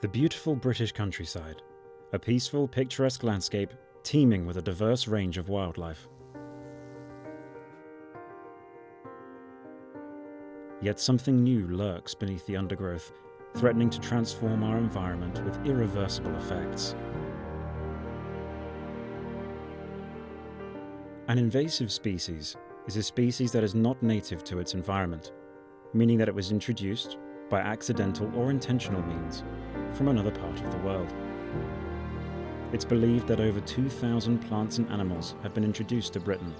The beautiful British countryside, a peaceful, picturesque landscape teeming with a diverse range of wildlife. Yet something new lurks beneath the undergrowth, threatening to transform our environment with irreversible effects. An invasive species is a species that is not native to its environment, meaning that it was introduced, by accidental or intentional means, from another part of the world. It's believed that over 2,000 plants and animals have been introduced to Britain,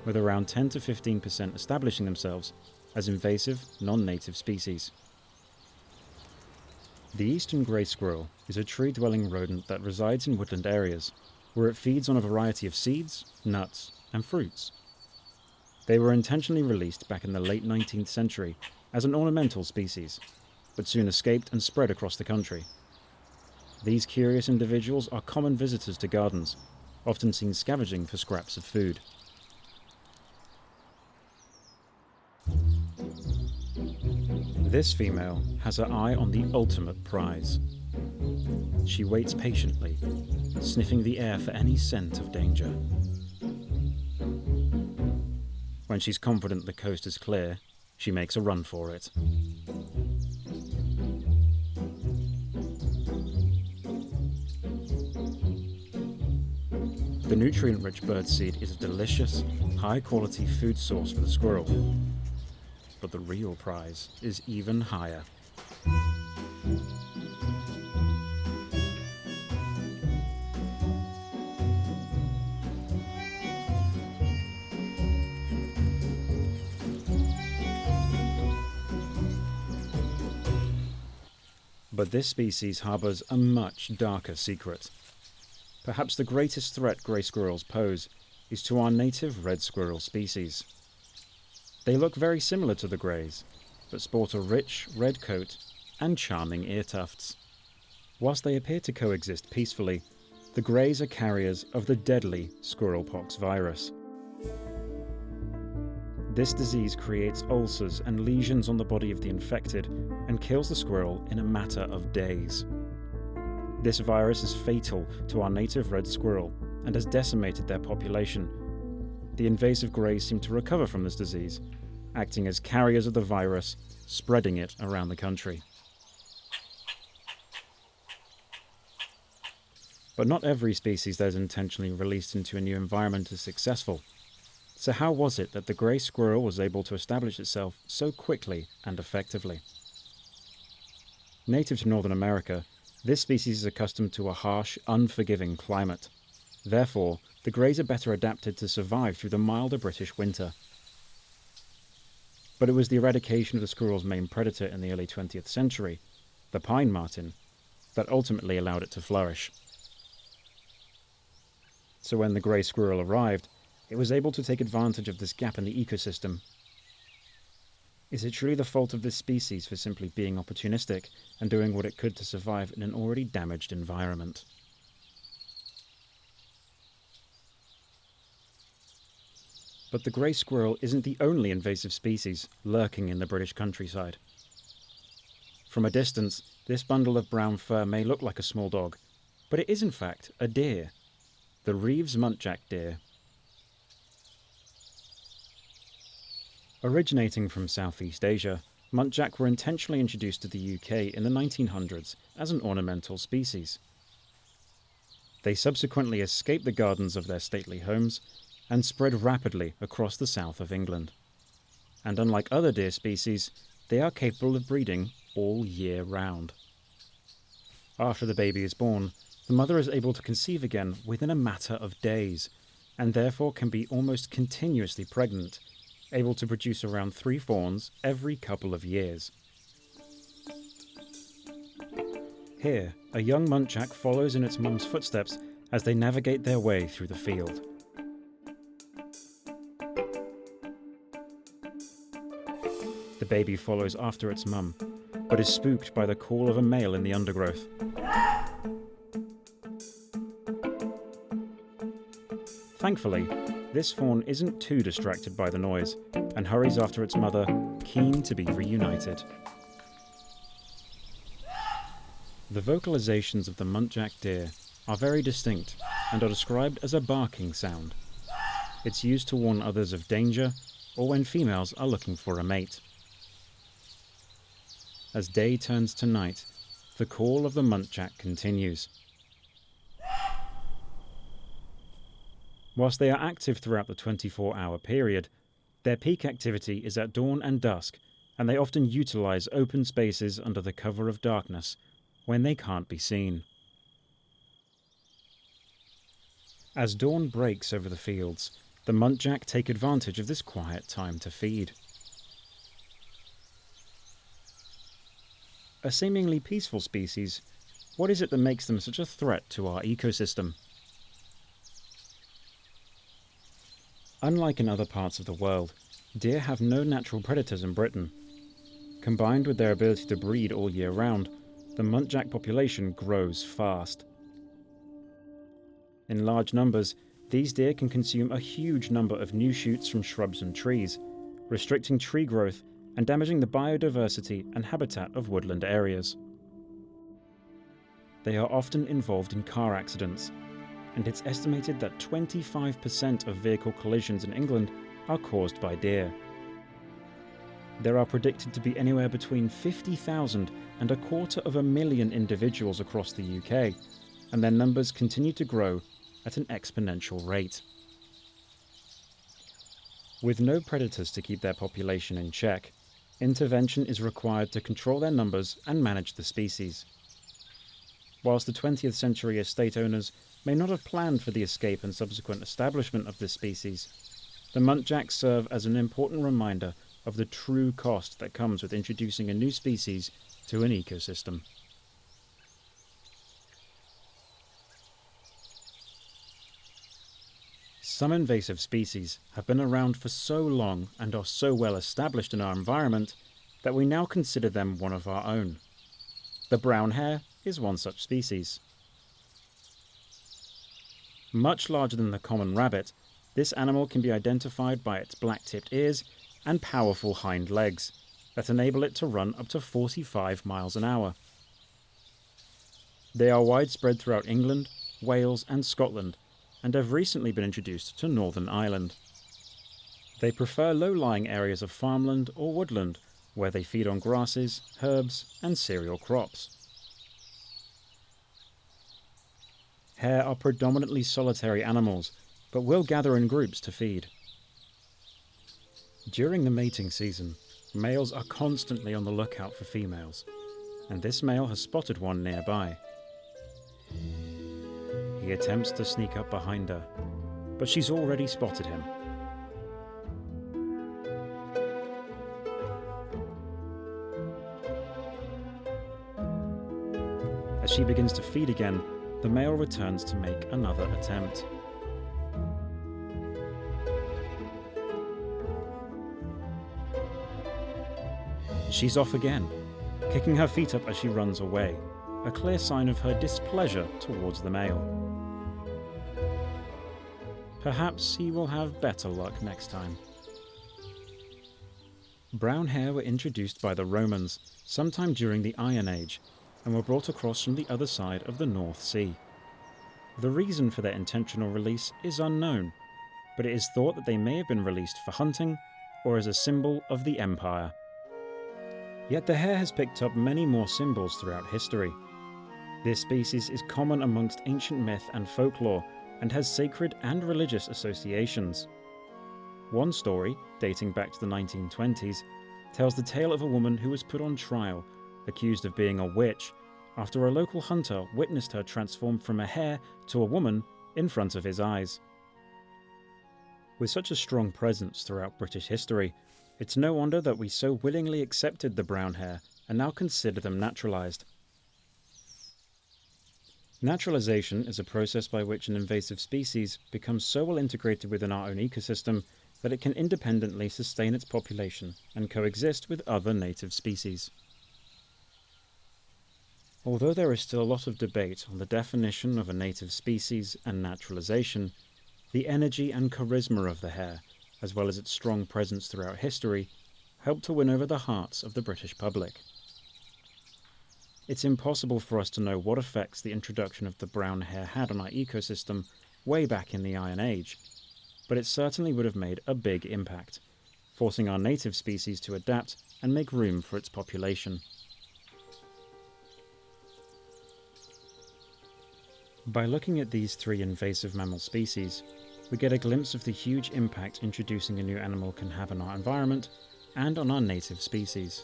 with around 10 to 15% establishing themselves as invasive, non-native species. The eastern grey squirrel is a tree-dwelling rodent that resides in woodland areas, where it feeds on a variety of seeds, nuts, and fruits. They were intentionally released back in the late 19th century as an ornamental species, but soon escaped and spread across the country. These curious individuals are common visitors to gardens, often seen scavenging for scraps of food. This female has her eye on the ultimate prize. She waits patiently, sniffing the air for any scent of danger. When she's confident the coast is clear, she makes a run for it. The nutrient-rich birdseed is a delicious, high-quality food source for the squirrel. But the real prize is even higher. But this species harbours a much darker secret. Perhaps the greatest threat grey squirrels pose is to our native red squirrel species. They look very similar to the greys, but sport a rich red coat and charming ear tufts. Whilst they appear to coexist peacefully, the greys are carriers of the deadly squirrelpox virus. This disease creates ulcers and lesions on the body of the infected and kills the squirrel in a matter of days. This virus is fatal to our native red squirrel and has decimated their population. The invasive greys seem to recover from this disease, acting as carriers of the virus, spreading it around the country. But not every species that is intentionally released into a new environment is successful. So how was it that the grey squirrel was able to establish itself so quickly and effectively? Native to Northern America, this species is accustomed to a harsh, unforgiving climate. Therefore, the greys are better adapted to survive through the milder British winter. But it was the eradication of the squirrel's main predator in the early 20th century, the pine marten, that ultimately allowed it to flourish. So when the grey squirrel arrived, it was able to take advantage of this gap in the ecosystem. Is it truly the fault of this species for simply being opportunistic and doing what it could to survive in an already damaged environment? But the grey squirrel isn't the only invasive species lurking in the British countryside. From a distance, this bundle of brown fur may look like a small dog, but it is in fact a deer, the Reeves muntjac deer. Originating from Southeast Asia, muntjac were intentionally introduced to the UK in the 1900s as an ornamental species. They subsequently escaped the gardens of their stately homes and spread rapidly across the south of England. And unlike other deer species, they are capable of breeding all year round. After the baby is born, the mother is able to conceive again within a matter of days, and therefore can be almost continuously pregnant, able to produce around 3 fawns every couple of years. Here, a young muntjac follows in its mum's footsteps as they navigate their way through the field. The baby follows after its mum, but is spooked by the call of a male in the undergrowth. Thankfully, this fawn isn't too distracted by the noise and hurries after its mother, keen to be reunited. The vocalizations of the muntjac deer are very distinct and are described as a barking sound. It's used to warn others of danger or when females are looking for a mate. As day turns to night, the call of the muntjac continues. Whilst they are active throughout the 24-hour period, their peak activity is at dawn and dusk, and they often utilize open spaces under the cover of darkness when they can't be seen. As dawn breaks over the fields, the muntjac take advantage of this quiet time to feed. A seemingly peaceful species, what is it that makes them such a threat to our ecosystem? Unlike in other parts of the world, deer have no natural predators in Britain. Combined with their ability to breed all year round, the muntjac population grows fast. In large numbers, these deer can consume a huge number of new shoots from shrubs and trees, restricting tree growth and damaging the biodiversity and habitat of woodland areas. They are often involved in car accidents, and it's estimated that 25% of vehicle collisions in England are caused by deer. There are predicted to be anywhere between 50,000 and 250,000 individuals across the UK, and their numbers continue to grow at an exponential rate. With no predators to keep their population in check, intervention is required to control their numbers and manage the species. Whilst the 20th century estate owners may not have planned for the escape and subsequent establishment of this species, the muntjacs serve as an important reminder of the true cost that comes with introducing a new species to an ecosystem. Some invasive species have been around for so long and are so well established in our environment that we now consider them one of our own. The brown hare is one such species. Much larger than the common rabbit, this animal can be identified by its black-tipped ears and powerful hind legs that enable it to run up to 45 miles an hour. They are widespread throughout England, Wales and Scotland, and have recently been introduced to Northern Ireland. They prefer low-lying areas of farmland or woodland, where they feed on grasses, herbs and cereal crops. Hare are predominantly solitary animals, but will gather in groups to feed. During the mating season, males are constantly on the lookout for females, and this male has spotted one nearby. He attempts to sneak up behind her, but she's already spotted him. As she begins to feed again, the male returns to make another attempt. She's off again, kicking her feet up as she runs away, a clear sign of her displeasure towards the male. Perhaps he will have better luck next time. Brown hare were introduced by the Romans sometime during the Iron Age and were brought across from the other side of the North Sea. The reason for their intentional release is unknown, but it is thought that they may have been released for hunting or as a symbol of the empire. Yet the hare has picked up many more symbols throughout history. This species is common amongst ancient myth and folklore and has sacred and religious associations. One story, dating back to the 1920s, tells the tale of a woman who was put on trial, accused of being a witch, after a local hunter witnessed her transform from a hare to a woman in front of his eyes. With such a strong presence throughout British history, it's no wonder that we so willingly accepted the brown hare and now consider them naturalised. Naturalisation is a process by which an invasive species becomes so well integrated within our own ecosystem that it can independently sustain its population and coexist with other native species. Although there is still a lot of debate on the definition of a native species and naturalisation, the energy and charisma of the hare, as well as its strong presence throughout history, helped to win over the hearts of the British public. It's impossible for us to know what effects the introduction of the brown hare had on our ecosystem way back in the Iron Age, but it certainly would have made a big impact, forcing our native species to adapt and make room for its population. By looking at these three invasive mammal species, we get a glimpse of the huge impact introducing a new animal can have on our environment and on our native species.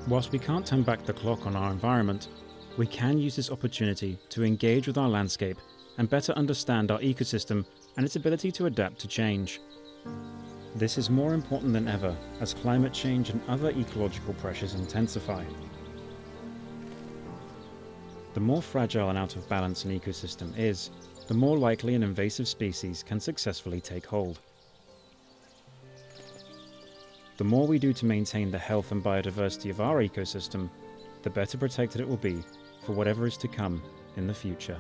Whilst we can't turn back the clock on our environment, we can use this opportunity to engage with our landscape and better understand our ecosystem and its ability to adapt to change. This is more important than ever as climate change and other ecological pressures intensify. The more fragile and out of balance an ecosystem is, the more likely an invasive species can successfully take hold. The more we do to maintain the health and biodiversity of our ecosystem, the better protected it will be for whatever is to come in the future.